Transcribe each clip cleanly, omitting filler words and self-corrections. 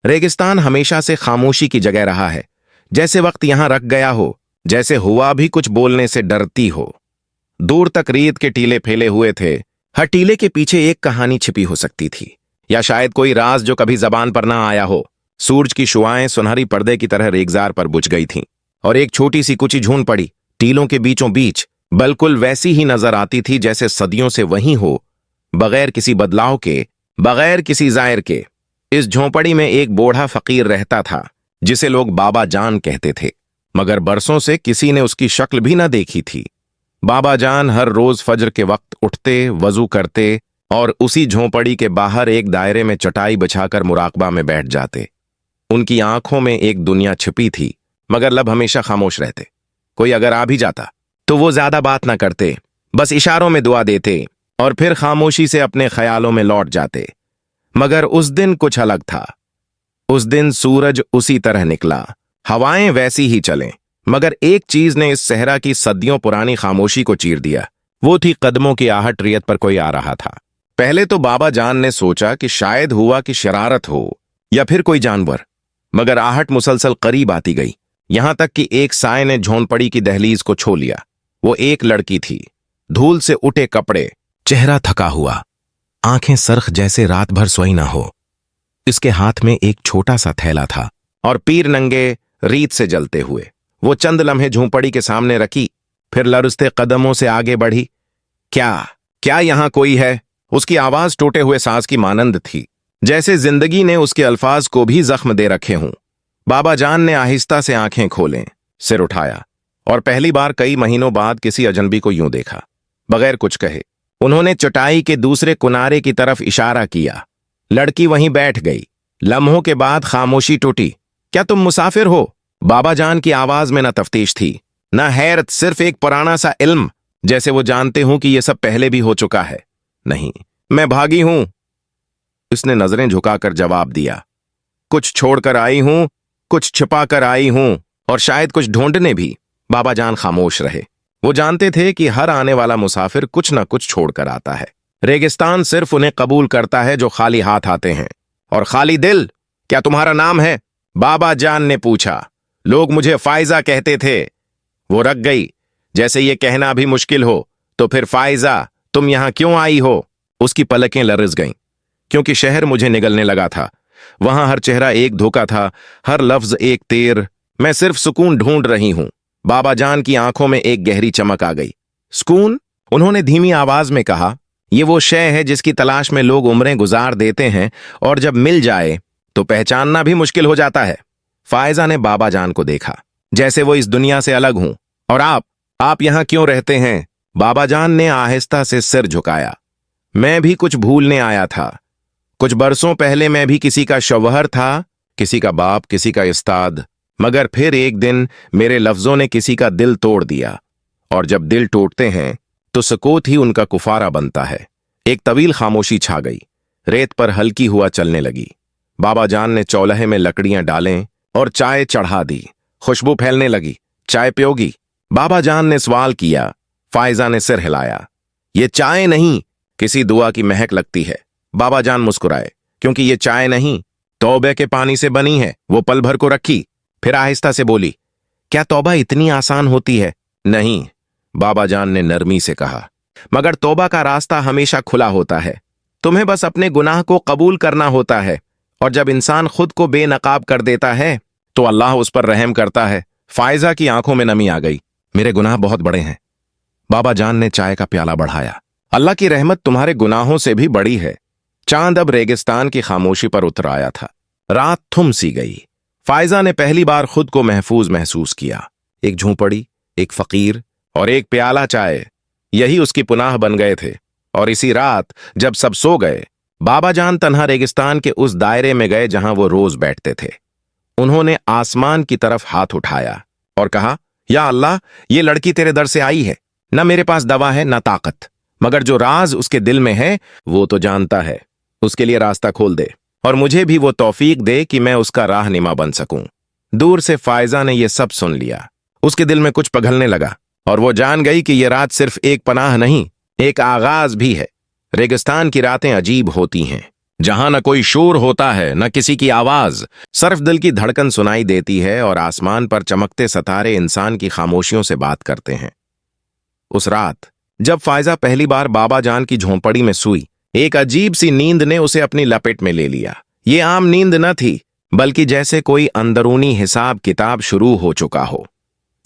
रेगिस्तान हमेशा से खामोशी की जगह रहा है, जैसे वक्त यहां रख गया हो, जैसे हुआ भी कुछ बोलने से डरती हो। दूर तक रेत के टीले फैले हुए थे। हर टीले के पीछे एक कहानी छिपी हो सकती थी, या शायद कोई राज जो कभी जबान पर ना आया हो। सूरज की शुआएं सुनहरी पर्दे की तरह रेगजार पर बुझ गई थीं, और एक छोटी सी कुची झून पड़ी टीलों के बीचों बीच बिल्कुल वैसी ही नजर आती थी जैसे सदियों से वहीं हो, बगैर किसी बदलाव के, बगैर किसी जायर के। इस झोंपड़ी में एक बूढ़ा फकीर रहता था जिसे लोग बाबा जान कहते थे, मगर बरसों से किसी ने उसकी शक्ल भी न देखी थी। बाबा जान हर रोज फजर के वक्त उठते, वजू करते और उसी झोंपड़ी के बाहर एक दायरे में चटाई बिछाकर मुराकबा में बैठ जाते। उनकी आंखों में एक दुनिया छिपी थी, मगर लब हमेशा खामोश रहते। कोई अगर आ भी जाता तो वो ज्यादा बात ना करते, बस इशारों में दुआ देते और फिर खामोशी से अपने ख्यालों में लौट जाते। मगर उस दिन कुछ अलग था। उस दिन सूरज उसी तरह निकला, हवाएं वैसी ही चलें, मगर एक चीज ने इस सहरा की सदियों पुरानी खामोशी को चीर दिया। वो थी कदमों की आहट। रेत पर कोई आ रहा था। पहले तो बाबा जान ने सोचा कि शायद हुआ कि शरारत हो या फिर कोई जानवर, मगर आहट मुसलसल करीब आती गई, यहां तक कि एक साए ने झोंपड़ी की दहलीज को छू लिया। वो एक लड़की थी, धूल से उठे कपड़े, चेहरा थका हुआ, आंखें सरख जैसे रात भर सोई ना हो। इसके हाथ में एक छोटा सा थैला था और पीर नंगे रीत से जलते हुए वो चंद लम्हे झोंपड़ी के सामने रखी, फिर लरजते कदमों से आगे बढ़ी। क्या क्या यहां कोई है? उसकी आवाज टूटे हुए सांस की मानंद थी, जैसे जिंदगी ने उसके अल्फाज को भी जख्म दे रखे हों। बाबा जान ने आहिस्ता से आंखें खोलें, सिर उठाया और पहली बार कई महीनों बाद किसी अजनबी को यूं देखा, बगैर कुछ कहे। उन्होंने चटाई के दूसरे किनारे की तरफ इशारा किया। लड़की वहीं बैठ गई। लम्हों के बाद खामोशी टूटी। क्या तुम मुसाफिर हो? बाबा जान की आवाज में न तफ्तीश थी, न हैरत, सिर्फ एक पुराना सा इल्म, जैसे वो जानते हूं कि ये सब पहले भी हो चुका है। नहीं, मैं भागी हूं, उसने नजरें झुकाकर जवाब दिया। कुछ छोड़कर आई हूं, कुछ छिपाकर आई हूं, और शायद कुछ ढूंढने भी। बाबा जान खामोश रहे। वो जानते थे कि हर आने वाला मुसाफिर कुछ न कुछ छोड़कर आता है। रेगिस्तान सिर्फ उन्हें कबूल करता है जो खाली हाथ आते हैं। और खाली दिल। क्या तुम्हारा नाम है? बाबा जान ने पूछा। लोग मुझे फाइजा कहते थे। वो रख गई, जैसे ये कहना भी मुश्किल हो। तो फिर फाइजा, तुम यहां क्यों आई हो? उसकी पलकें लरज गईं, क्योंकि शहर मुझे निगलने लगा था। वहां हर चेहरा एक धोखा था, हर लफ्ज एक तीर। मैं सिर्फ सुकून ढूंढ रही हूं। बाबा जान की आंखों में एक गहरी चमक आ गई। सुकून? उन्होंने धीमी आवाज में कहा। ये वो शय है जिसकी तलाश में लोग उम्रें गुजार देते हैं, और जब मिल जाए तो पहचानना भी मुश्किल हो जाता है। फायजा ने बाबा जान को देखा, जैसे वो इस दुनिया से अलग हूं। और आप यहां क्यों रहते हैं? बाबा जान ने आहिस्ता से सिर झुकाया। मैं भी कुछ भूलने आया था। कुछ बरसों पहले मैं भी किसी का शौहर था, किसी का बाप, किसी का उस्ताद। मगर फिर एक दिन मेरे लफ्जों ने किसी का दिल तोड़ दिया, और जब दिल टूटते हैं तो सुकूत ही उनका कुफारा बनता है। एक तवील खामोशी छा गई। रेत पर हल्की हुआ चलने लगी। बाबा जान ने चौलहे में लकड़ियां डालें और चाय चढ़ा दी। खुशबू फैलने लगी। चाय पियोगी? बाबा जान ने सवाल किया। फायजा ने सिर हिलाया। ये चाय नहीं, किसी दुआ की महक लगती है। बाबा जान मुस्कुराए। क्योंकि ये चाय नहीं, तौबे के पानी से बनी है। वो पल भर को रखी, फिर आहिस्ता से बोली। क्या तौबा इतनी आसान होती है? नहीं, बाबा जान ने नरमी से कहा, मगर तौबा का रास्ता हमेशा खुला होता है। तुम्हें बस अपने गुनाह को कबूल करना होता है, और जब इंसान खुद को बेनकाब कर देता है तो अल्लाह उस पर रहम करता है। फायजा की आंखों में नमी आ गई। मेरे गुनाह बहुत बड़े हैं। बाबा जान ने चाय का प्याला बढ़ाया। अल्लाह की रहमत तुम्हारे गुनाहों से भी बड़ी है। चांद अब रेगिस्तान की खामोशी पर उतर आया था। रात थम सी गई। फायजा ने पहली बार खुद को महफूज महसूस किया। एक झोंपड़ी, एक फकीर और एक प्याला चाय, यही उसकी पुनाह बन गए थे। और इसी रात जब सब सो गए, बाबा जान तन्हा रेगिस्तान के उस दायरे में गए जहां वो रोज बैठते थे। उन्होंने आसमान की तरफ हाथ उठाया और कहा, या अल्लाह, ये लड़की तेरे दर से आई है। न मेरे पास दवा है, न ताकत, मगर जो राज उसके दिल में है वो तो जानता है। उसके लिए रास्ता खोल दे, और मुझे भी वो तौफीक दे कि मैं उसका राहनुमा बन सकूं। दूर से फायजा ने यह सब सुन लिया। उसके दिल में कुछ पिघलने लगा, और वो जान गई कि यह रात सिर्फ एक पनाह नहीं, एक आगाज भी है। रेगिस्तान की रातें अजीब होती हैं। जहां न कोई शोर होता है न किसी की आवाज, सिर्फ दिल की धड़कन सुनाई देती है और आसमान पर चमकते सितारे इंसान की खामोशियों से बात करते हैं। उस रात जब फायजा पहली बार बाबा जान की झोंपड़ी में सोई, एक अजीब सी नींद ने उसे अपनी लपेट में ले लिया। ये आम नींद न थी, बल्कि जैसे कोई अंदरूनी हिसाब किताब शुरू हो चुका हो,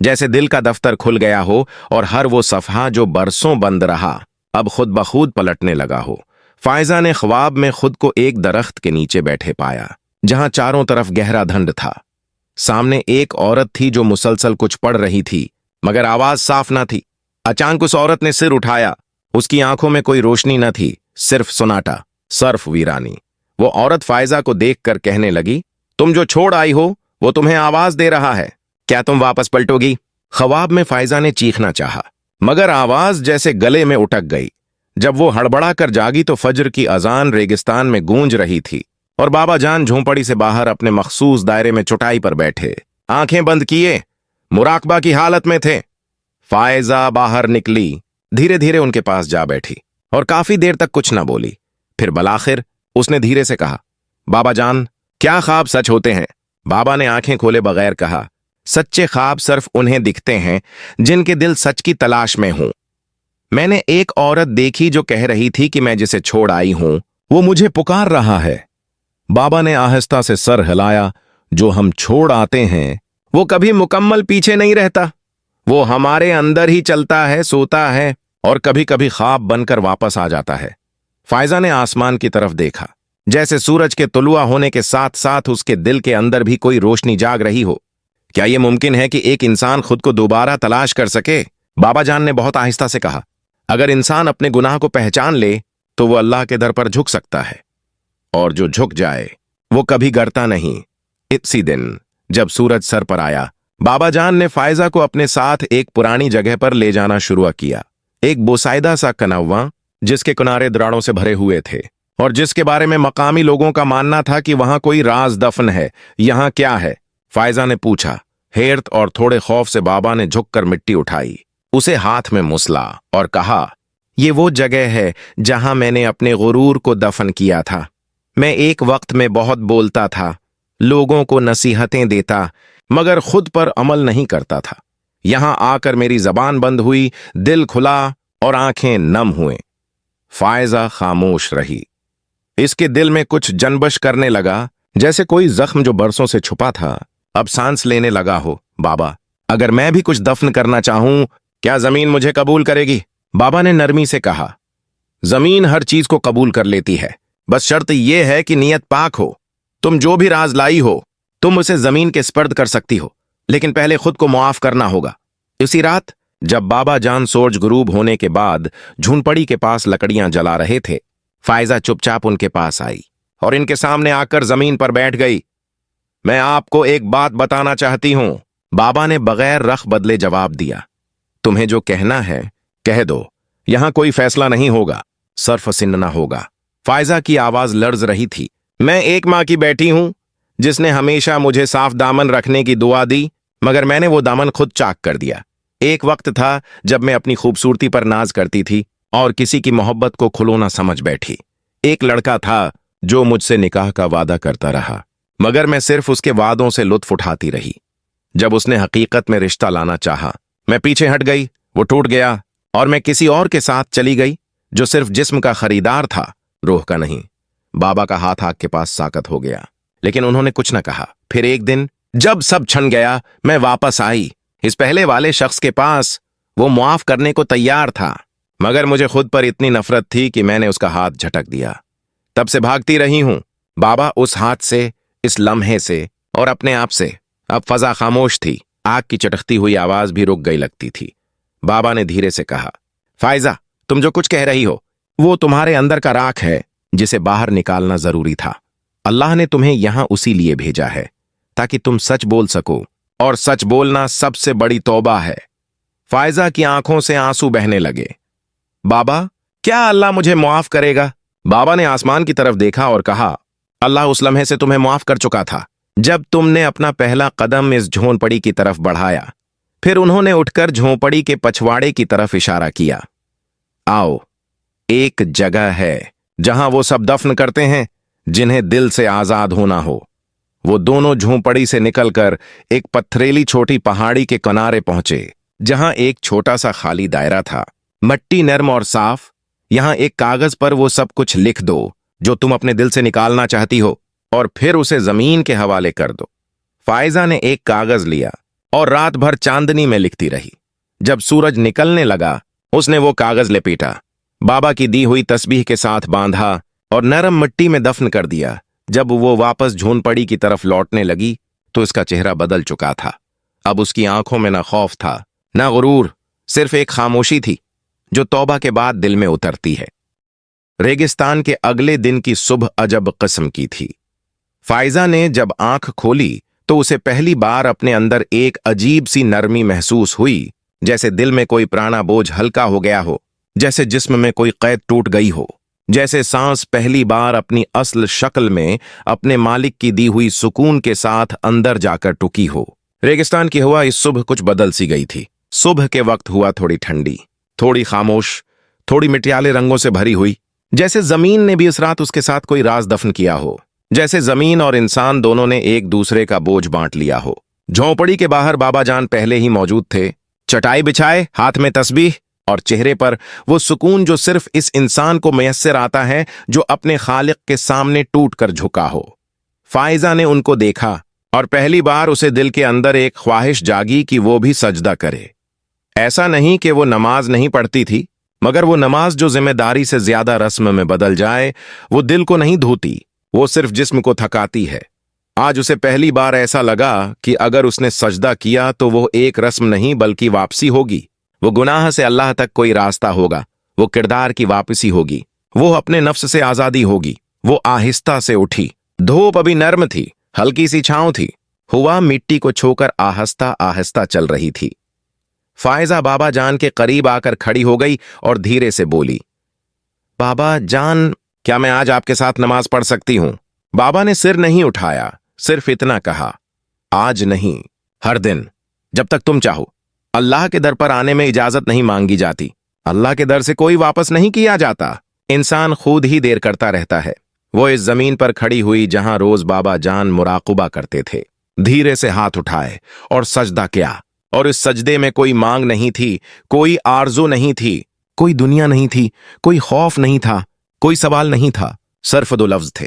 जैसे दिल का दफ्तर खुल गया हो और हर वो सफहा जो बरसों बंद रहा अब खुद बखुद पलटने लगा हो। फायजा ने ख्वाब में खुद को एक दरख्त के नीचे बैठे पाया, जहां चारों तरफ गहरा धुंध था। सामने एक औरत थी जो मुसलसल कुछ पढ़ रही थी, मगर आवाज साफ न थी। अचानक उस औरत ने सिर उठाया। उसकी आंखों में कोई रोशनी न थी, सिर्फ सुनाटा, सर्फ वीरानी। वो औरत फायजा को देखकर कहने लगी, तुम जो छोड़ आई हो वो तुम्हें आवाज दे रहा है, क्या तुम वापस पलटोगी? ख्वाब में फायजा ने चीखना चाहा, मगर आवाज जैसे गले में उटक गई। जब वो हड़बड़ा कर जागी तो फज्र की अजान रेगिस्तान में गूंज रही थी और बाबा जान झोंपड़ी से बाहर अपने मखसूस दायरे में चटाई पर बैठे, आंखें बंद किए, मुराकबा की हालत में थे। फायजा बाहर निकली, धीरे धीरे उनके पास जा बैठी और काफी देर तक कुछ न बोली। फिर बलाखिर उसने धीरे से कहा, बाबा जान, क्या ख्वाब सच होते हैं? बाबा ने आंखें खोले बगैर कहा, सच्चे ख्वाब सिर्फ उन्हें दिखते हैं जिनके दिल सच की तलाश में हों। मैंने एक औरत देखी जो कह रही थी कि मैं जिसे छोड़ आई हूं वो मुझे पुकार रहा है। बाबा ने आहिस्ता से सर हिलाया, जो हम छोड़ आते हैं वो कभी मुकम्मल पीछे नहीं रहता, वो हमारे अंदर ही चलता है, सोता है और कभी कभी ख्वाब बनकर वापस आ जाता है। फायजा ने आसमान की तरफ देखा, जैसे सूरज के तुलुआ होने के साथ साथ उसके दिल के अंदर भी कोई रोशनी जाग रही हो। क्या यह मुमकिन है कि एक इंसान खुद को दोबारा तलाश कर सके? बाबा जान ने बहुत आहिस्ता से कहा, अगर इंसान अपने गुनाह को पहचान ले तो वो अल्लाह के दर पर झुक सकता है, और जो झुक जाए वो कभी गिरता नहीं। इसी दिन जब सूरज सर पर आया, बाबा जान ने फायजा को अपने साथ एक पुरानी जगह पर ले जाना शुरू किया। एक बोसाइदा सा कनवा जिसके किनारे दराड़ों से भरे हुए थे और जिसके बारे में मकामी लोगों का मानना था कि वहां कोई राज दफन है। यहां क्या है? फायजा ने पूछा। हैरत और थोड़े खौफ से बाबा ने झुककर मिट्टी उठाई, उसे हाथ में मुसला और कहा, ये वो जगह है जहां मैंने अपने गुरूर को दफन किया था। मैं एक वक्त में बहुत बोलता था, लोगों को नसीहतें देता, मगर खुद पर अमल नहीं करता था। यहां आकर मेरी जबान बंद हुई, दिल खुला और आंखें नम हुए। फायजा खामोश रही। इसके दिल में कुछ जनबश करने लगा, जैसे कोई जख्म जो बरसों से छुपा था अब सांस लेने लगा हो। बाबा, अगर मैं भी कुछ दफन करना चाहूं, क्या जमीन मुझे कबूल करेगी? बाबा ने नरमी से कहा, जमीन हर चीज को कबूल कर लेती है, बस शर्त यह है कि नियत पाक हो। तुम जो भी राज लाई हो तुम उसे जमीन के स्पर्द कर सकती हो, लेकिन पहले खुद को मुआफ करना होगा। इसी रात जब बाबा जान सूरज गुरूब होने के बाद झूनपड़ी के पास लकड़ियां जला रहे थे, फायजा चुपचाप उनके पास आई और इनके सामने आकर जमीन पर बैठ गई। मैं आपको एक बात बताना चाहती हूं, बाबा ने बगैर रख बदले जवाब दिया। तुम्हें जो कहना है कह दो, यहां कोई फैसला नहीं होगा, सर्फ सिन्ना होगा। फायजा की आवाज लर्ज रही थी। मैं एक मां की बेटी हूं जिसने हमेशा मुझे साफ दामन रखने की दुआ दी, मगर मैंने वो दामन खुद चाक कर दिया। एक वक्त था जब मैं अपनी खूबसूरती पर नाज करती थी और किसी की मोहब्बत को खिलौना समझ बैठी। एक लड़का था जो मुझसे निकाह का वादा करता रहा, मगर मैं सिर्फ उसके वादों से लुत्फ उठाती रही। जब उसने हकीकत में रिश्ता लाना चाहा, मैं पीछे हट गई, वो टूट गया और मैं किसी और के साथ चली गई जो सिर्फ जिस्म का खरीदार था, रूह का नहीं। बाबा का हाथ आग के पास साकत हो गया, लेकिन उन्होंने कुछ न कहा। फिर एक दिन जब सब छन गया, मैं वापस आई इस पहले वाले शख्स के पास। वो मुआफ करने को तैयार था, मगर मुझे खुद पर इतनी नफरत थी कि मैंने उसका हाथ झटक दिया। तब से भागती रही हूं बाबा, उस हाथ से, इस लम्हे से और अपने आप से। अब फजा खामोश थी, आग की चटकती हुई आवाज भी रुक गई लगती थी। बाबा ने धीरे से कहा, फायजा, तुम जो कुछ कह रही हो वो तुम्हारे अंदर का राख है जिसे बाहर निकालना जरूरी था। अल्लाह ने तुम्हें यहां उसी लिए भेजा है ताकि तुम सच बोल सको, और सच बोलना सबसे बड़ी तौबा है। फायजा की आंखों से आंसू बहने लगे। बाबा, क्या अल्लाह मुझे मुआफ करेगा? बाबा ने आसमान की तरफ देखा और कहा, अल्लाह उस लम्हे से तुम्हें मुआफ कर चुका था जब तुमने अपना पहला कदम इस झोंपड़ी की तरफ बढ़ाया। फिर उन्होंने उठकर झोंपड़ी के पछवाड़े की तरफ इशारा किया। आओ, एक जगह है जहां वो सब दफन करते हैं जिन्हें दिल से आजाद होना हो। वो दोनों झोंपड़ी से निकलकर एक पथरीली छोटी पहाड़ी के किनारे पहुंचे, जहां एक छोटा सा खाली दायरा था। मट्टी नरम और साफ। यहां एक कागज पर वो सब कुछ लिख दो जो तुम अपने दिल से निकालना चाहती हो, और फिर उसे जमीन के हवाले कर दो। फायजा ने एक कागज लिया और रात भर चांदनी में लिखती रही। जब सूरज निकलने लगा, उसने वो कागज लपेटा, बाबा की दी हुई तस्बीह के साथ बांधा और नरम मिट्टी में दफन कर दिया। जब वो वापस झोंपड़ी की तरफ लौटने लगी तो उसका चेहरा बदल चुका था। अब उसकी आंखों में न खौफ था, न गुरूर, सिर्फ एक खामोशी थी जो तौबा के बाद दिल में उतरती है। रेगिस्तान के अगले दिन की सुबह अजब किस्म की थी। फायजा ने जब आंख खोली तो उसे पहली बार अपने अंदर एक अजीब सी नरमी महसूस हुई, जैसे दिल में कोई पुराना बोझ हल्का हो गया हो, जैसे जिस्म में कोई कैद टूट गई हो, जैसे सांस पहली बार अपनी असल शक्ल में अपने मालिक की दी हुई सुकून के साथ अंदर जाकर टुकी हो। रेगिस्तान की हवा इस सुबह कुछ बदल सी गई थी। सुबह के वक्त हुआ थोड़ी ठंडी, थोड़ी खामोश, थोड़ी मिटियाले रंगों से भरी हुई, जैसे जमीन ने भी इस रात उसके साथ कोई राज दफन किया हो, जैसे जमीन और इंसान दोनों ने एक दूसरे का बोझ बांट लिया हो। झोंपड़ी के बाहर बाबा जान पहले ही मौजूद थे, चटाई बिछाए, हाथ में तस्बीह और चेहरे पर वो सुकून जो सिर्फ इस इंसान को मैसर आता है जो अपने खालिक के सामने टूट कर झुका हो। फायजा ने उनको देखा और पहली बार उसे दिल के अंदर एक ख्वाहिश जागी कि वो भी सजदा करे। ऐसा नहीं कि वो नमाज नहीं पढ़ती थी, मगर वो नमाज जो जिम्मेदारी से ज्यादा रस्म में बदल जाए, वो दिल को नहीं धोती, वो सिर्फ जिस्म को थकाती है। आज उसे पहली बार ऐसा लगा कि अगर उसने सजदा किया तो वो एक रस्म नहीं बल्कि वापसी होगी। वो गुनाह से अल्लाह तक कोई रास्ता होगा, वो किरदार की वापसी होगी, वो अपने नफ्स से आजादी होगी। वो आहिस्ता से उठी। धूप अभी नर्म थी, हल्की सी छांव थी। हुआ मिट्टी को छूकर आहिस्ता आहिस्ता चल रही थी। फायजा बाबा जान के करीब आकर खड़ी हो गई और धीरे से बोली, बाबा जान, क्या मैं आज आपके साथ नमाज पढ़ सकती हूं? बाबा ने सिर नहीं उठाया, सिर्फ इतना कहा, आज नहीं, हर दिन, जब तक तुम चाहो। अल्लाह के दर पर आने में इजाजत नहीं मांगी जाती। अल्लाह के दर से कोई वापस नहीं किया जाता। इंसान खुद ही देर करता रहता है। वो इस जमीन पर खड़ी हुई जहां रोज बाबा जान मुराकुबा करते थे। धीरे से हाथ उठाए और सजदा किया, और इस सजदे में कोई मांग नहीं थी, कोई आरजू नहीं थी, कोई दुनिया नहीं थी, कोई खौफ नहीं था, कोई सवाल नहीं था, सिर्फ दो लफ्ज थे,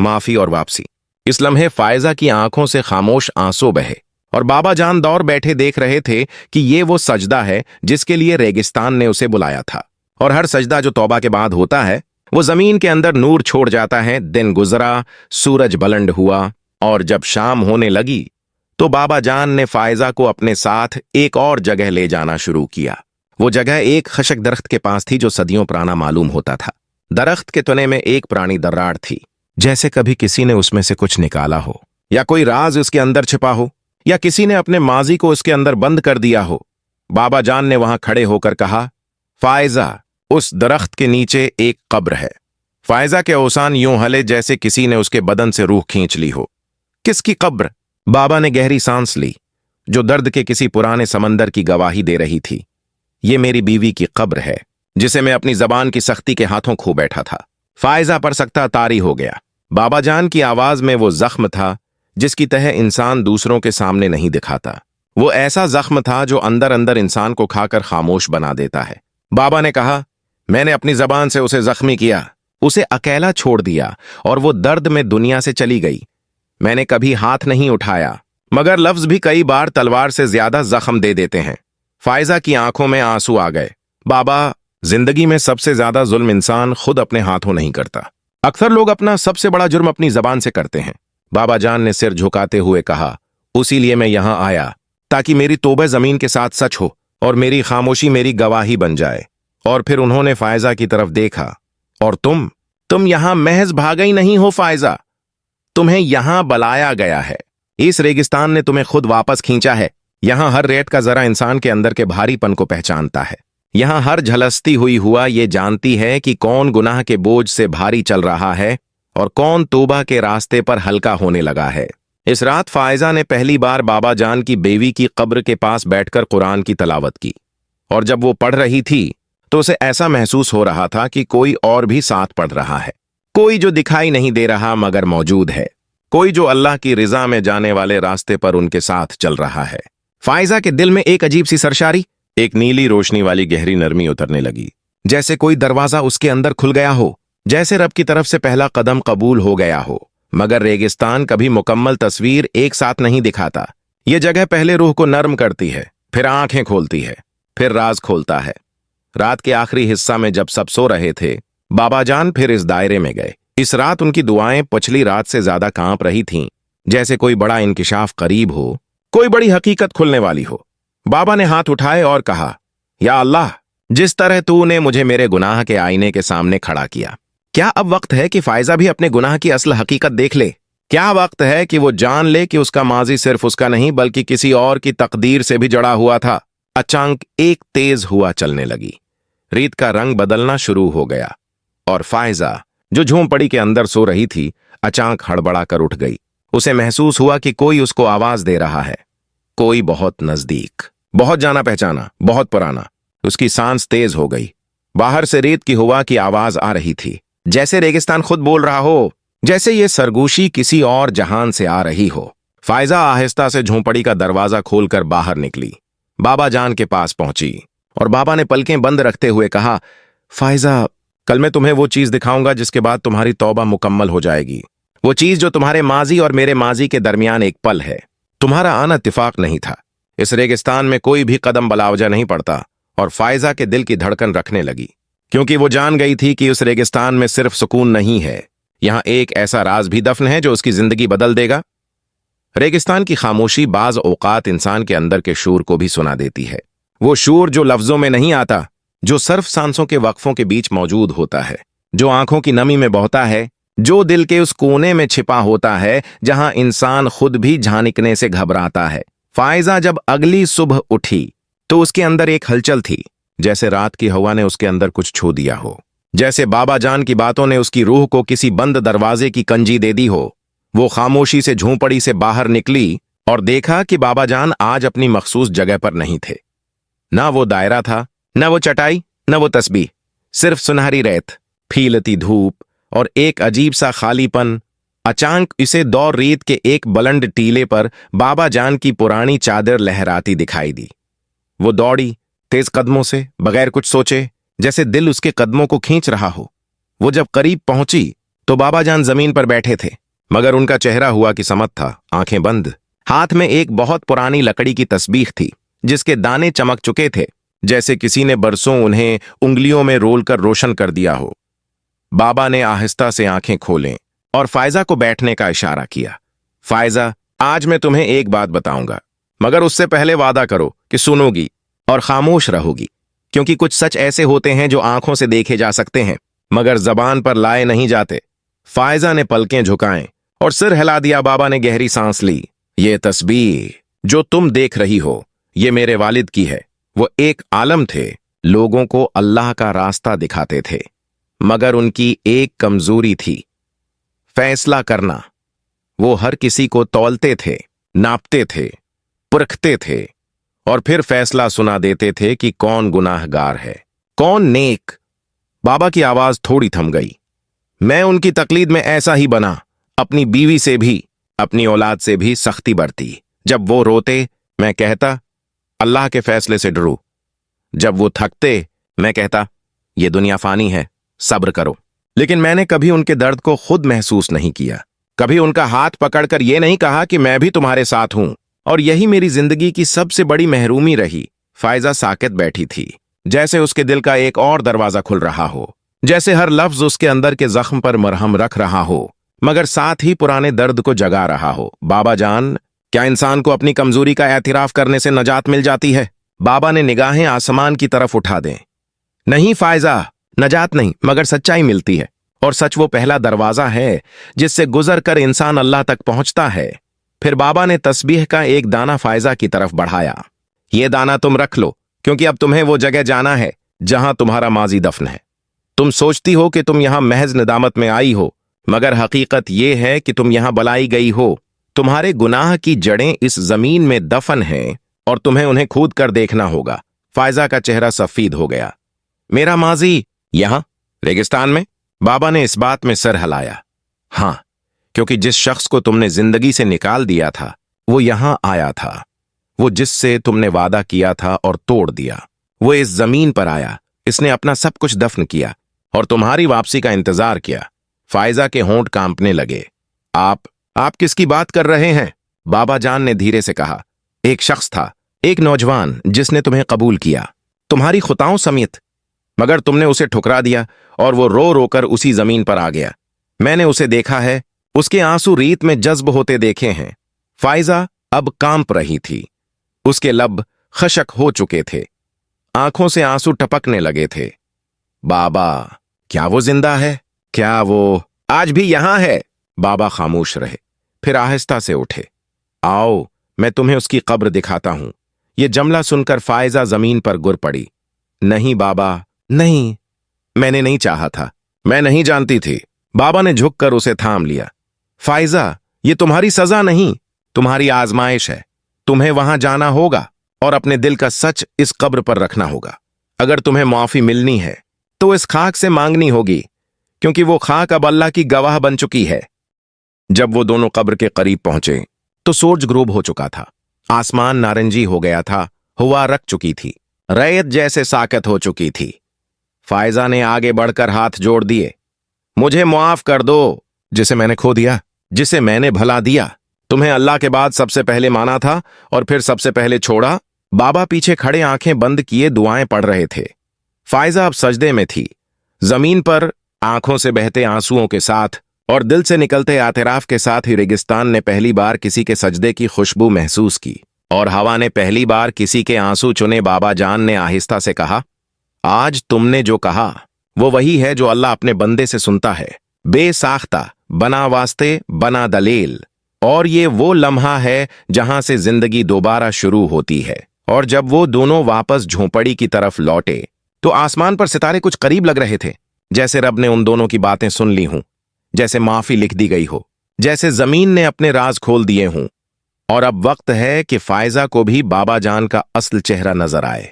माफी और वापसी। इस लम्हे फायजा की आंखों से खामोश आंसू बहे और बाबा जान दौड़ बैठे देख रहे थे कि ये वो सजदा है जिसके लिए रेगिस्तान ने उसे बुलाया था। और हर सजदा जो तौबा के बाद होता है वो जमीन के अंदर नूर छोड़ जाता है। दिन गुजरा, सूरज बुलंद हुआ और जब शाम होने लगी तो बाबा जान ने फायजा को अपने साथ एक और जगह ले जाना शुरू किया। वो जगह एक खशक दरख्त के पास थी जो सदियों पुराना मालूम होता था। दरख्त के तने में एक पुरानी दर्रार थी, जैसे कभी किसी ने उसमें से कुछ निकाला हो, या कोई राज उसके अंदर छिपा हो, या किसी ने अपने माजी को उसके अंदर बंद कर दिया हो। बाबा जान ने वहां खड़े होकर कहा, फायजा, उस दरख्त के नीचे एक कब्र है। फायजा के औसान यूं हले जैसे किसी ने उसके बदन से रूह खींच ली हो। किसकी कब्र? बाबा ने गहरी सांस ली, जो दर्द के किसी पुराने समंदर की गवाही दे रही थी। ये मेरी बीवी की कब्र है, जिसे मैं अपनी जबान की सख्ती के हाथों खो बैठा था। फायजा पर सकता तारी हो गया। बाबा जान की आवाज में वो जख्म था जिसकी तह इंसान दूसरों के सामने नहीं दिखाता। वो ऐसा जख्म था जो अंदर अंदर इंसान को खाकर खामोश बना देता है। बाबा ने कहा, मैंने अपनी जबान से उसे जख्मी किया, उसे अकेला छोड़ दिया और वो दर्द में दुनिया से चली गई। मैंने कभी हाथ नहीं उठाया, मगर लफ्ज भी कई बार तलवार से ज्यादा जख्म दे देते हैं। फायजा की आंखों में आंसू आ गए। बाबा, जिंदगी में सबसे ज्यादा जुल्म इंसान खुद अपने हाथों नहीं करता। अक्सर लोग अपना सबसे बड़ा जुर्म अपनी जबान से करते हैं। बाबा जान ने सिर झुकाते हुए कहा, उसी लिए मैं यहां आया, ताकि मेरी तौबा जमीन के साथ सच हो और मेरी खामोशी मेरी गवाही बन जाए। और फिर उन्होंने फायजा की तरफ देखा, और तुम यहां महज भागा ही नहीं हो फायजा, तुम्हें यहां बुलाया गया है। इस रेगिस्तान ने तुम्हें खुद वापस खींचा है। यहां हर रेत का जरा इंसान के अंदर के भारीपन को पहचानता है। यहां हर झलसती हुई हुआ ये जानती है कि कौन गुनाह के बोझ से भारी चल रहा है और कौन तौबा के रास्ते पर हल्का होने लगा है। इस रात फायजा ने पहली बार बाबा जान की बेवी की कब्र के पास बैठकर कुरान की तलावत की, और जब वो पढ़ रही थी तो उसे ऐसा महसूस हो रहा था कि कोई और भी साथ पढ़ रहा है। कोई जो दिखाई नहीं दे रहा मगर मौजूद है, कोई जो अल्लाह की रिजा में जाने वाले रास्ते पर उनके साथ चल रहा है। फाइजा के दिल में एक अजीब सी सरशारी, एक नीली रोशनी वाली गहरी नरमी उतरने लगी, जैसे कोई दरवाजा उसके अंदर खुल गया हो, जैसे रब की तरफ से पहला कदम कबूल हो गया हो। मगर रेगिस्तान कभी मुकम्मल तस्वीर एक साथ नहीं दिखाता। ये जगह पहले रूह को नर्म करती है, फिर आंखें खोलती है, फिर राज खोलता है। रात के आखिरी हिस्सा में जब सब सो रहे थे, बाबा जान फिर इस दायरे में गए। इस रात उनकी दुआएं पिछली रात से ज्यादा कांप रही थीं, जैसे कोई बड़ा इंकिशाफ करीब हो, कोई बड़ी हकीकत खुलने वाली हो। बाबा ने हाथ उठाए और कहा, या अल्लाह, जिस तरह तूने मुझे मेरे गुनाह के आईने के सामने खड़ा किया, क्या अब वक्त है कि फायजा भी अपने गुनाह की असल हकीकत देख ले? क्या वक्त है कि वो जान ले कि उसका माजी सिर्फ उसका नहीं बल्कि किसी और की तकदीर से भी जड़ा हुआ था? अचानक एक तेज हुआ चलने लगी, रेत का रंग बदलना शुरू हो गया और फायजा, जो झोंपड़ी के अंदर सो रही थी, अचानक हड़बड़ा कर उठ गई। उसे महसूस हुआ कि कोई उसको आवाज दे रहा है, कोई बहुत नजदीक, बहुत जाना पहचाना, बहुत पुराना। उसकी सांस तेज हो गई। बाहर से रेत की हवा की आवाज आ रही थी, जैसे रेगिस्तान खुद बोल रहा हो, जैसे ये सरगोशी किसी और जहान से आ रही हो। फायजा आहिस्ता से झोंपड़ी का दरवाजा खोलकर बाहर निकली, बाबा जान के पास पहुंची और बाबा ने पलकें बंद रखते हुए कहा, फायजा, कल मैं तुम्हें वो चीज दिखाऊंगा जिसके बाद तुम्हारी तौबा मुकम्मल हो जाएगी। वो चीज जो तुम्हारे माजी और मेरे माजी के दरमियान एक पल है। तुम्हारा आना इत्तिफाक नहीं था। इस रेगिस्तान में कोई भी कदम बलावजा नहीं पड़ता। और फायजा के दिल की धड़कन रखने लगी, क्योंकि वो जान गई थी कि उस रेगिस्तान में सिर्फ सुकून नहीं है, यहां एक ऐसा राज भी दफन है जो उसकी जिंदगी बदल देगा। रेगिस्तान की खामोशी बाज औकात इंसान के अंदर के शूर को भी सुना देती है। वो शूर जो लफ्जों में नहीं आता, जो सिर्फ सांसों के वक्फों के बीच मौजूद होता है, जो आंखों की नमी में बहता है, जो दिल के उस कोने में छिपा होता है जहां इंसान खुद भी झांकने से घबराता है। फायजा जब अगली सुबह उठी तो उसके अंदर एक हलचल थी, जैसे रात की हवा ने उसके अंदर कुछ छू दिया हो, जैसे बाबा जान की बातों ने उसकी रूह को किसी बंद दरवाजे की कंजी दे दी हो। वो खामोशी से झोंपड़ी से बाहर निकली और देखा कि बाबा जान आज अपनी मखसूस जगह पर नहीं थे। ना वो दायरा था, ना वो चटाई, ना वो तस्बीह, सिर्फ सुनहरी रेत, फीलती धूप और एक अजीब सा खालीपन। अचानक इसे दौर रेत के एक बुलंद टीले पर बाबा जान की पुरानी चादर लहराती दिखाई दी। वो दौड़ी तेज कदमों से, बगैर कुछ सोचे, जैसे दिल उसके कदमों को खींच रहा हो। वो जब करीब पहुंची तो बाबा जान जमीन पर बैठे थे, मगर उनका चेहरा हुआ कि समत था, आंखें बंद। हाथ में एक बहुत पुरानी लकड़ी की तस्बीह थी, जिसके दाने चमक चुके थे, जैसे किसी ने बरसों उन्हें उंगलियों में रोल कर रोशन कर दिया हो। बाबा ने आहिस्ता से आंखें खोलें और फायजा को बैठने का इशारा किया। फायजा, आज मैं तुम्हें एक बात बताऊंगा, मगर उससे पहले वादा करो कि सुनोगी और खामोश रहोगी, क्योंकि कुछ सच ऐसे होते हैं जो आंखों से देखे जा सकते हैं मगर जबान पर लाए नहीं जाते। फायजा ने पलकें झुकाएं और सिर हिला दिया। बाबा ने गहरी सांस ली। ये तस्बीह जो तुम देख रही हो, ये मेरे वालिद की है। वो एक आलम थे, लोगों को अल्लाह का रास्ता दिखाते थे, मगर उनकी एक कमजोरी थी, फैसला करना। वो हर किसी को तौलते थे, नापते थे, परखते थे और फिर फैसला सुना देते थे कि कौन गुनाहगार है, कौन नेक। बाबा की आवाज थोड़ी थम गई। मैं उनकी तकलीद में ऐसा ही बना, अपनी बीवी से भी, अपनी औलाद से भी सख्ती बरती। जब वो रोते मैं कहता, अल्लाह के फैसले से डरो। जब वो थकते मैं कहता, ये दुनिया फानी है, सब्र करो। लेकिन मैंने कभी उनके दर्द को खुद महसूस नहीं किया, कभी उनका हाथ पकड़कर ये नहीं कहा कि मैं भी तुम्हारे साथ हूं। और यही मेरी जिंदगी की सबसे बड़ी महरूमी रही। फायजा साकित बैठी थी, जैसे उसके दिल का एक और दरवाजा खुल रहा हो, जैसे हर लफ्ज उसके अंदर के जख्म पर मरहम रख रहा हो, मगर साथ ही पुराने दर्द को जगा रहा हो। बाबा जान, क्या इंसान को अपनी कमजोरी का एतराफ करने से नजात मिल जाती है? बाबा ने निगाहें आसमान की तरफ उठा दें। नहीं फायजा, नजात नहीं, मगर सच्चाई मिलती है। और सच वो पहला दरवाजा है जिससे गुजर कर इंसान अल्लाह तक पहुंचता है। फिर बाबा ने तस्बीह का एक दाना फायजा की तरफ बढ़ाया। ये दाना तुम रख लो, क्योंकि अब तुम्हें वो जगह जाना है जहां तुम्हारा माजी दफन है। तुम सोचती हो कि तुम यहां महज निदामत में आई हो, मगर हकीकत यह है कि तुम यहां बुलाई गई हो। तुम्हारे गुनाह की जड़ें इस जमीन में दफन हैं और तुम्हें उन्हें खोद कर देखना होगा। फायजा का चेहरा सफेद हो गया। मेरा माजी यहां रेगिस्तान में? बाबा ने इस बात में सर हिलाया। हाँ, क्योंकि जिस शख्स को तुमने जिंदगी से निकाल दिया था वो यहां आया था। वो जिससे तुमने वादा किया था और तोड़ दिया, वो इस जमीन पर आया। इसने अपना सब कुछ दफन किया और तुम्हारी वापसी का इंतजार किया। फायजा के होंठ कांपने लगे। आप किसकी बात कर रहे हैं? बाबा जान ने धीरे से कहा। एक शख्स था, एक नौजवान जिसने तुम्हें कबूल किया, तुम्हारी खुताओं समेत, मगर तुमने उसे ठुकरा दिया और वो रो रो कर उसी जमीन पर आ गया। मैंने उसे देखा है, उसके आंसू रीत में जज्ब होते देखे हैं। फायजा अब कांप रही थी। उसके लब खशक हो चुके थे, आंखों से आंसू टपकने लगे थे। बाबा, क्या वो जिंदा है? क्या वो आज भी यहां है? बाबा खामोश रहे, फिर आहिस्ता से उठे। आओ, मैं तुम्हें उसकी कब्र दिखाता हूं। ये जमला सुनकर फायजा जमीन पर गिर पड़ी। नहीं बाबा, नहीं, मैंने नहीं चाहा था, मैं नहीं जानती थी। बाबा ने झुककर उसे थाम लिया। फायजा, ये तुम्हारी सजा नहीं, तुम्हारी आजमाइश है। तुम्हें वहां जाना होगा और अपने दिल का सच इस कब्र पर रखना होगा। अगर तुम्हें माफी मिलनी है तो इस खाक से मांगनी होगी, क्योंकि वो खाक अब अल्लाह की गवाह बन चुकी है। जब वो दोनों कब्र के करीब पहुंचे तो सूरज ग्रूब हो चुका था। आसमान नारंगी हो गया था, हवा रख चुकी थी, रैयत जैसे साकत हो चुकी थी। फायजा ने आगे बढ़कर हाथ जोड़ दिए। मुझे मुआफ कर दो, जिसे मैंने खो दिया, जिसे मैंने भला दिया। तुम्हें अल्लाह के बाद सबसे पहले माना था और फिर सबसे पहले छोड़ा। बाबा पीछे खड़े आंखें बंद किए दुआएं पढ़ रहे थे। फायजा अब सजदे में थी, जमीन पर, आंखों से बहते आंसुओं के साथ और दिल से निकलते आतिराफ के साथ ही रेगिस्तान ने पहली बार किसी के सजदे की खुशबू महसूस की और हवा ने पहली बार किसी के आंसू चुने। बाबा जान ने आहिस्ता से कहा, आज तुमने जो कहा वो वही है जो अल्लाह अपने बंदे से सुनता है, बेसाख्ता, बना वास्ते, बना दलील। और ये वो लम्हा है जहां से जिंदगी दोबारा शुरू होती है। और जब वो दोनों वापस झोंपड़ी की तरफ लौटे तो आसमान पर सितारे कुछ करीब लग रहे थे, जैसे रब ने उन दोनों की बातें सुन ली हों, जैसे माफी लिख दी गई हो, जैसे जमीन ने अपने राज खोल दिए हों। और अब वक्त है कि फायजा को भी बाबा जान का असल चेहरा नजर आए।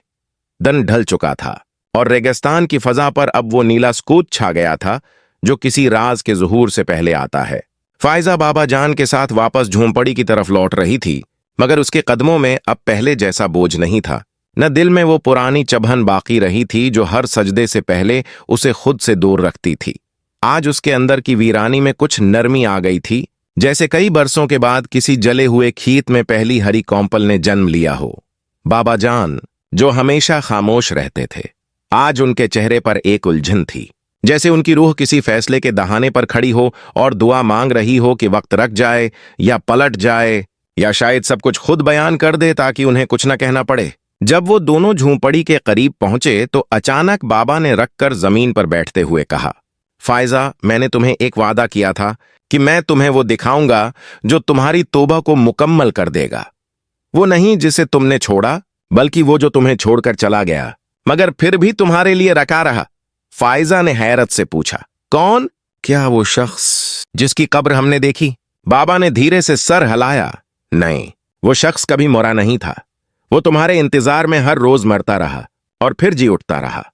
दिन ढल चुका था और रेगिस्तान की फजा पर अब वो नीला सकूत छा गया था जो किसी राज के ज़ुहूर से पहले आता है। फायजा बाबा जान के साथ वापस झोंपड़ी की तरफ लौट रही थी, मगर उसके कदमों में अब पहले जैसा बोझ नहीं था। न दिल में वो पुरानी चबहन बाकी रही थी जो हर सजदे से पहले उसे खुद से दूर रखती थी। आज उसके अंदर की वीरानी में कुछ नरमी आ गई थी, जैसे कई बरसों के बाद किसी जले हुए खेत में पहली हरी कौंपल ने जन्म लिया हो। बाबा जान, जो हमेशा खामोश रहते थे, आज उनके चेहरे पर एक उलझन थी, जैसे उनकी रूह किसी फैसले के दहाने पर खड़ी हो और दुआ मांग रही हो कि वक्त रख जाए या पलट जाए या शायद सब कुछ खुद बयान कर दे ताकि उन्हें कुछ न कहना पड़े। जब वो दोनों झोंपड़ी के करीब पहुंचे तो अचानक बाबा ने रखकर जमीन पर बैठते हुए कहा, फायजा, मैंने तुम्हें एक वादा किया था कि मैं तुम्हें वो दिखाऊंगा जो तुम्हारी तौबा को मुकम्मल कर देगा। वो नहीं जिसे तुमने छोड़ा, बल्कि वो जो तुम्हें छोड़कर चला गया मगर फिर भी तुम्हारे लिए रखा रहा। फायजा ने हैरत से पूछा, कौन? क्या वो शख्स जिसकी कब्र हमने देखी? बाबा ने धीरे से सर हिलाया। नहीं, वो शख्स कभी मरा नहीं था। वो तुम्हारे इंतजार में हर रोज मरता रहा और फिर जी उठता रहा।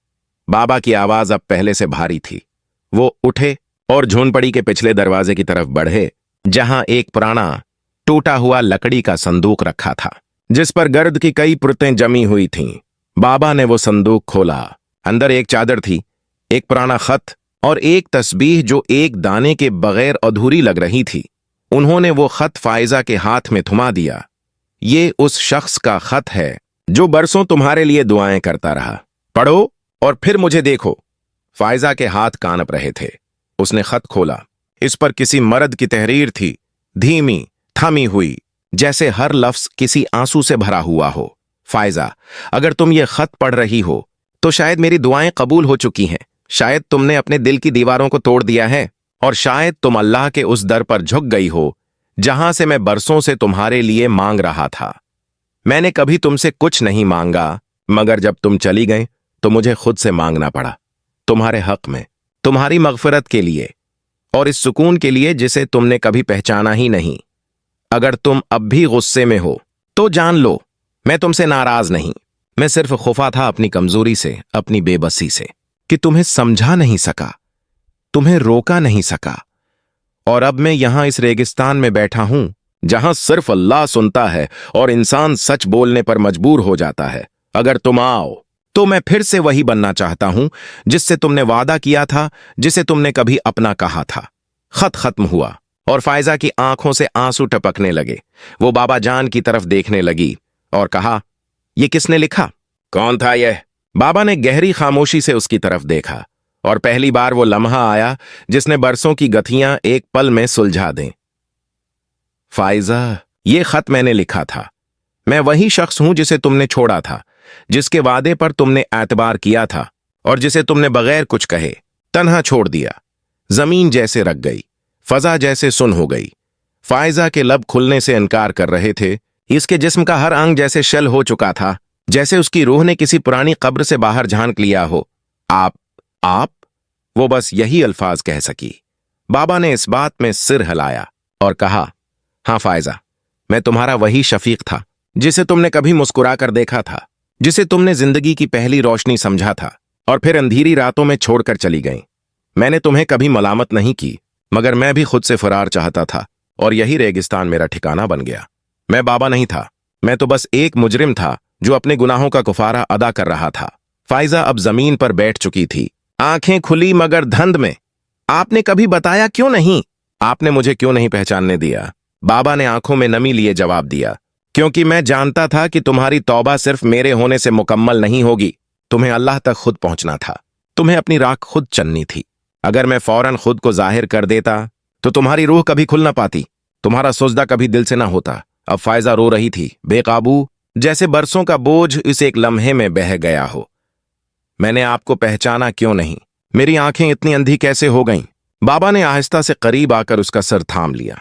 बाबा की आवाज अब पहले से भारी थी। वो उठे और झोंपड़ी के पिछले दरवाजे की तरफ बढ़े, जहां एक पुराना टूटा हुआ लकड़ी का संदूक रखा था, जिस पर गर्द की कई परतें जमी हुई थीं। बाबा ने वो संदूक खोला। अंदर एक चादर थी, एक पुराना खत और एक तस्बीह जो एक दाने के बगैर अधूरी लग रही थी। उन्होंने वो खत फायजा के हाथ में थमा दिया। ये उस शख्स का खत है जो बरसों तुम्हारे लिए दुआएं करता रहा। पढ़ो और फिर मुझे देखो। फायजा के हाथ कांप रहे थे। उसने खत खोला। इस पर किसी मर्द की तहरीर थी, धीमी, थमी हुई, जैसे हर लफ्ज किसी आंसू से भरा हुआ हो। फायजा, अगर तुम ये खत पढ़ रही हो तो शायद मेरी दुआएं कबूल हो चुकी हैं। शायद तुमने अपने दिल की दीवारों को तोड़ दिया है और शायद तुम अल्लाह के उस दर पर झुक गई हो जहां से मैं बरसों से तुम्हारे लिए मांग रहा था। मैंने कभी तुमसे कुछ नहीं मांगा, मगर जब तुम चली गई तो मुझे खुद से मांगना पड़ा, तुम्हारे हक में, तुम्हारी मगफिरत के लिए और इस सुकून के लिए जिसे तुमने कभी पहचाना ही नहीं। अगर तुम अब भी गुस्से में हो तो जान लो, मैं तुमसे नाराज नहीं। मैं सिर्फ खुफा था अपनी कमजोरी से, अपनी बेबसी से, कि तुम्हें समझा नहीं सका। तुम्हें रोका नहीं सका। और अब मैं यहां इस रेगिस्तान में बैठा हूं जहां सिर्फ अल्लाह सुनता है और इंसान सच बोलने पर मजबूर हो जाता है। अगर तुम आओ तो मैं फिर से वही बनना चाहता हूं जिससे तुमने वादा किया था, जिसे तुमने कभी अपना कहा था। खत खत्म हुआ और फायजा की आंखों से आंसू टपकने लगे। वो बाबा जान की तरफ देखने लगी और कहा, ये किसने लिखा? कौन था यह? बाबा ने गहरी खामोशी से उसकी तरफ देखा और पहली बार वो लम्हा आया जिसने बरसों की गथियां एक पल में सुलझा दें। फायजा, ये खत मैंने लिखा था। मैं वही शख्स हूं जिसे तुमने छोड़ा था, जिसके वादे पर तुमने एतबार किया था और जिसे तुमने बगैर कुछ कहे तन्हा छोड़ दिया। जमीन जैसे रख गई, फजा जैसे सुन हो गई। फायजा के लब खुलने से इनकार कर रहे थे। इसके जिस्म का हर अंग जैसे शल हो चुका था, जैसे उसकी रूह ने किसी पुरानी कब्र से बाहर झांक लिया हो। आप वो बस यही अल्फाज कह सकी। बाबा ने इस बात में सिर हिलाया और कहा, हां फायजा, मैं तुम्हारा वही शफीक था जिसे तुमने कभी मुस्कुरा कर देखा था, जिसे तुमने जिंदगी की पहली रोशनी समझा था और फिर अंधेरी रातों में छोड़कर चली गई। मैंने तुम्हें कभी मलामत नहीं की, मगर मैं भी खुद से फरार चाहता था और यही रेगिस्तान मेरा ठिकाना बन गया। मैं बाबा नहीं था, मैं तो बस एक मुजरिम था जो अपने गुनाहों का कुफारा अदा कर रहा था। फायजा अब जमीन पर बैठ चुकी थी, आंखें खुली मगर धंध में। आपने कभी बताया क्यों नहीं? आपने मुझे क्यों नहीं पहचानने दिया? बाबा ने आंखों में नमी लिए जवाब दिया, क्योंकि मैं जानता था कि तुम्हारी तौबा सिर्फ मेरे होने से मुकम्मल नहीं होगी। तुम्हें अल्लाह तक खुद पहुंचना था, तुम्हें अपनी राख खुद चननी थी। अगर मैं फौरन खुद को जाहिर कर देता तो तुम्हारी रूह कभी खुल ना पाती, तुम्हारा सुजदा कभी दिल से ना होता। अब फायजा रो रही थी, बेकाबू, जैसे बरसों का बोझ इस एक लम्हे में बह गया हो। मैंने आपको पहचाना क्यों नहीं? मेरी आंखें इतनी अंधी कैसे हो गईं? बाबा ने आहिस्ता से करीब आकर उसका सर थाम लिया।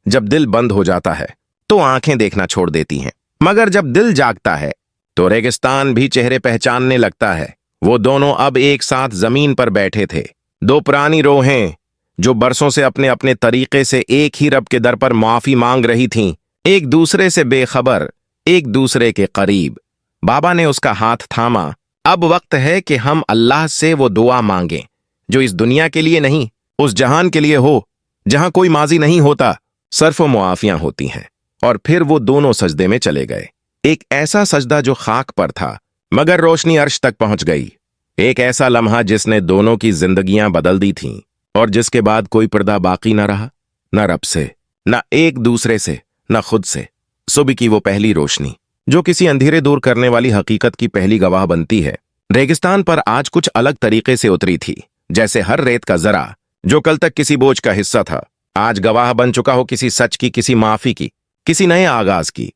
जब दिल बंद हो जाता है तो आंखें देखना छोड़ देती हैं, मगर जब दिल जागता है तो रेगिस्तान भी चेहरे पहचानने लगता है। वो दोनों अब एक साथ जमीन पर बैठे थे, दो पुरानी रूहें जो बरसों से अपने अपने तरीके से एक ही रब के दर पर माफी मांग रही थीं, एक दूसरे से बेखबर, एक दूसरे के करीब। बाबा ने उसका हाथ थामा। अब वक्त है कि हम अल्लाह से वो दुआ मांगें जो इस दुनिया के लिए नहीं, उस जहान के लिए हो जहां कोई माजी नहीं होता, सर्फ व मुआफियां होती हैं। और फिर वो दोनों सजदे में चले गए। एक ऐसा सजदा जो खाक पर था मगर रोशनी अर्श तक पहुंच गई। एक ऐसा लम्हा जिसने दोनों की जिंदगियां बदल दी थीं और जिसके बाद कोई पर्दा बाकी न रहा, न रब से, न एक दूसरे से, न खुद से। सुबह की वो पहली रोशनी जो किसी अंधेरे दूर करने वाली हकीकत की पहली गवाह बनती है, रेगिस्तान पर आज कुछ अलग तरीके से उतरी थी। जैसे हर रेत का जरा जो कल तक किसी बोझ का हिस्सा था, आज गवाह बन चुका हो किसी सच की, किसी माफी की, किसी नए आगाज की।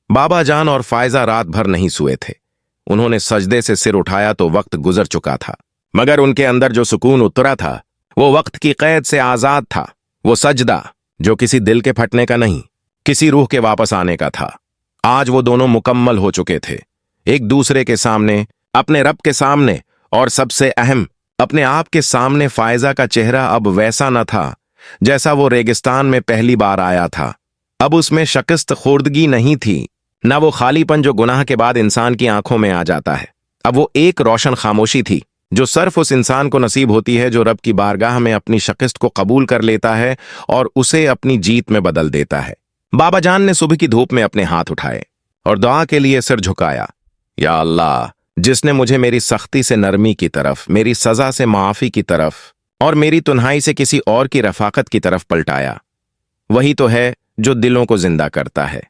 बाबा जान और फायजा रात भर नहीं सोए थे। उन्होंने सजदे से सिर उठाया तो वक्त गुजर चुका था, मगर उनके अंदर जो सुकून उतरा था वो वक्त की कैद से आजाद था। वो सजदा जो किसी दिल के फटने का नहीं, किसी रूह के वापस आने का था। आज वो दोनों मुकम्मल हो चुके थे, एक दूसरे के सामने, अपने रब के सामने, और सबसे अहम अपने आप के सामने। फायजा का चेहरा अब वैसा न था जैसा वो रेगिस्तान में पहली बार आया था। अब उसमें शिकस्त खुर्दगी नहीं थी, न वो खालीपन जो गुनाह के बाद इंसान की आंखों में आ जाता है। अब वो एक रोशन खामोशी थी जो सिर्फ उस इंसान को नसीब होती है जो रब की बारगाह में अपनी शिकस्त को कबूल कर लेता है और उसे अपनी जीत में बदल देता है। बाबा जान ने सुबह की धूप में अपने हाथ उठाए और दुआ के लिए सिर झुकाया। या अल्लाह, जिसने मुझे मेरी सख्ती से नरमी की तरफ, मेरी सजा से माफी की तरफ और मेरी तुन्हाई से किसी और की रफाकत की तरफ पलटाया, वही तो है जो दिलों को जिंदा करता है।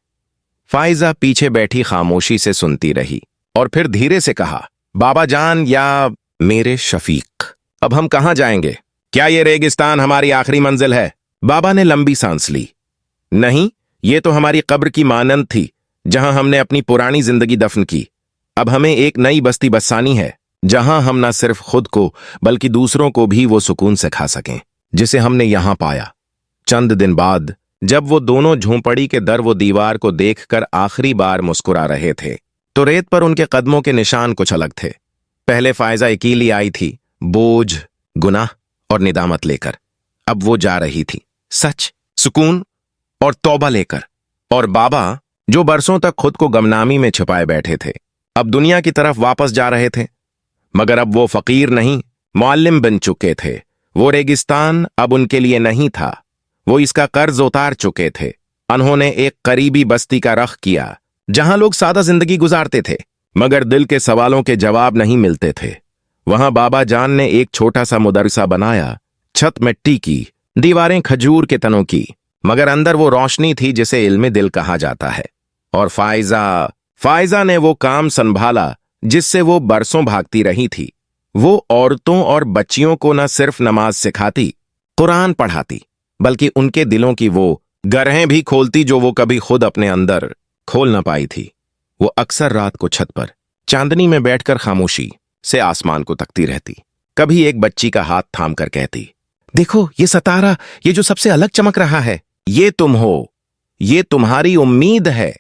फायजा पीछे बैठी खामोशी से सुनती रही और फिर धीरे से कहा, बाबा जान या मेरे शफीक, अब हम कहां जाएंगे? क्या ये रेगिस्तान हमारी आखिरी मंजिल है? बाबा ने लंबी सांस ली। नहीं, ये तो हमारी कब्र की मानंद थी जहां हमने अपनी पुरानी जिंदगी दफन की। अब हमें एक नई बस्ती बसानी है जहां हम न सिर्फ खुद को बल्कि दूसरों को भी वो सुकून सिखा सकें जिसे हमने यहां पाया। चंद दिन बाद जब वो दोनों झोंपड़ी के दर वो दीवार को देखकर आखिरी बार मुस्कुरा रहे थे तो रेत पर उनके कदमों के निशान कुछ अलग थे। पहले फायजा अकेली आई थी, बोझ, गुनाह और निदामत लेकर। अब वो जा रही थी सच, सुकून और तौबा लेकर। और बाबा जो बरसों तक खुद को गमनामी में छिपाए बैठे थे, अब दुनिया की तरफ वापस जा रहे थे। मगर अब वो फकीर नहीं, मुअल्लिम बन चुके थे। वो रेगिस्तान अब उनके लिए नहीं था, वो इसका कर्ज उतार चुके थे। उन्होंने एक करीबी बस्ती का रख किया जहां लोग सादा जिंदगी गुजारते थे, मगर दिल के सवालों के जवाब नहीं मिलते थे। वहां बाबा जान ने एक छोटा सा मदरसा बनाया, छत मिट्टी की, दीवारें खजूर के तनों की, मगर अंदर वो रोशनी थी जिसे इल्मे दिल कहा जाता है। और फाइजा ने वो काम संभाला जिससे वो बरसों भागती रही थी। वो औरतों और बच्चियों को न सिर्फ नमाज सिखाती, कुरान पढ़ाती, बल्कि उनके दिलों की वो गरहें भी खोलती जो वो कभी खुद अपने अंदर खोल न पाई थी। वो अक्सर रात को छत पर चांदनी में बैठकर खामोशी से आसमान को तकती रहती। कभी एक बच्ची का हाथ थाम कर कहती, देखो ये सितारा, ये जो सबसे अलग चमक रहा है, ये तुम हो, ये तुम्हारी उम्मीद है,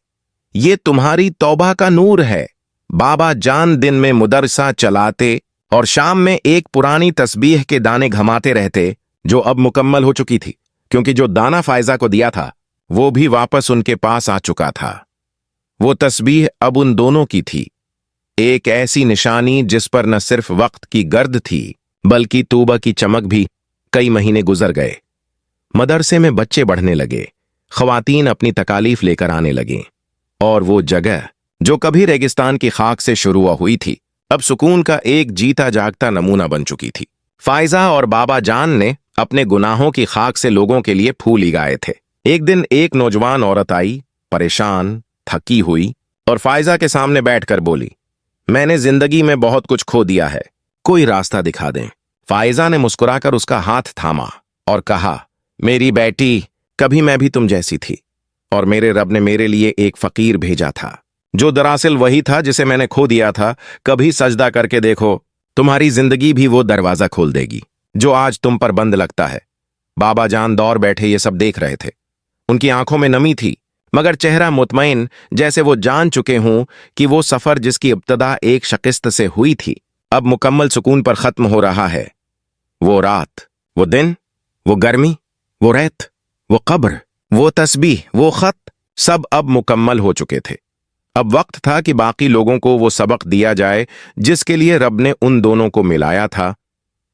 ये तुम्हारी तौबा का नूर है। बाबा जान दिन में मुदरसा चलाते और शाम में एक पुरानी तस्बीह के दाने घमाते रहते जो अब मुकम्मल हो चुकी थी, क्योंकि जो दाना फायजा को दिया था वो भी वापस उनके पास आ चुका था। वो तस्बीह अब उन दोनों की थी, एक ऐसी निशानी जिस पर न सिर्फ वक्त की गर्द थी बल्कि तौबा की चमक भी। कई महीने गुजर गए, मदरसे में बच्चे बढ़ने लगे, ख्वातीन अपनी तकालीफ लेकर आने लगे, और वो जगह जो कभी रेगिस्तान की खाक से शुरू हुई थी अब सुकून का एक जीता जागता नमूना बन चुकी थी। फायजा और बाबा जान ने अपने गुनाहों की खाक से लोगों के लिए फूल उगाए थे। एक दिन एक नौजवान औरत आई, परेशान, थकी हुई, और फायजा के सामने बैठकर बोली, मैंने जिंदगी में बहुत कुछ खो दिया है, कोई रास्ता दिखा दें। फायजा ने मुस्कुराकर उसका हाथ थामा और कहा, मेरी बेटी, कभी मैं भी तुम जैसी थी, और मेरे रब ने मेरे लिए एक फकीर भेजा था जो दरअसल वही था जिसे मैंने खो दिया था। कभी सजदा करके देखो, तुम्हारी जिंदगी भी वो दरवाजा खोल देगी जो आज तुम पर बंद लगता है। बाबा जान दौर बैठे ये सब देख रहे थे। उनकी आंखों में नमी थी, मगर चेहरा मुतमईन, जैसे वो जान चुके हों कि वो सफर जिसकी इब्तदा एक शिकस्त से हुई थी अब मुकम्मल सुकून पर खत्म हो रहा है। वो रात, वो दिन, वो गर्मी, वो रेत, वो कब्र, वो तस्बीह, वो खत, सब अब मुकम्मल हो चुके थे। अब वक्त था कि बाकी लोगों को वो सबक दिया जाए जिसके लिए रब ने उन दोनों को मिलाया था।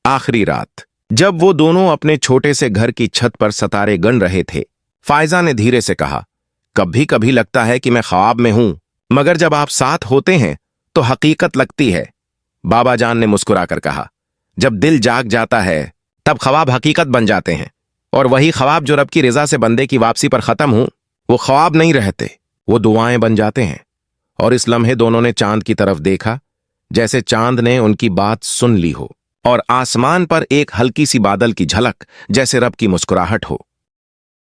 आखिरी रात, जब वो दोनों अपने छोटे से घर की छत पर सितारे गन रहे थे, फायजा ने धीरे से कहा, कभी कभी लगता है कि मैं ख्वाब में हूं, मगर जब आप साथ होते हैं तो हकीकत लगती है। बाबा जान ने मुस्कुराकर कहा, जब दिल जाग जाता है तब ख्वाब हकीकत बन जाते हैं, और वही ख्वाब जो रब की रजा से बंदे की वापसी पर खत्म हो, वो ख्वाब नहीं रहते, वो दुआएं बन जाते हैं। और इस लम्हे दोनों ने चांद की तरफ देखा, जैसे चांद ने उनकी बात सुन ली हो, और आसमान पर एक हल्की सी बादल की झलक, जैसे रब की मुस्कुराहट हो।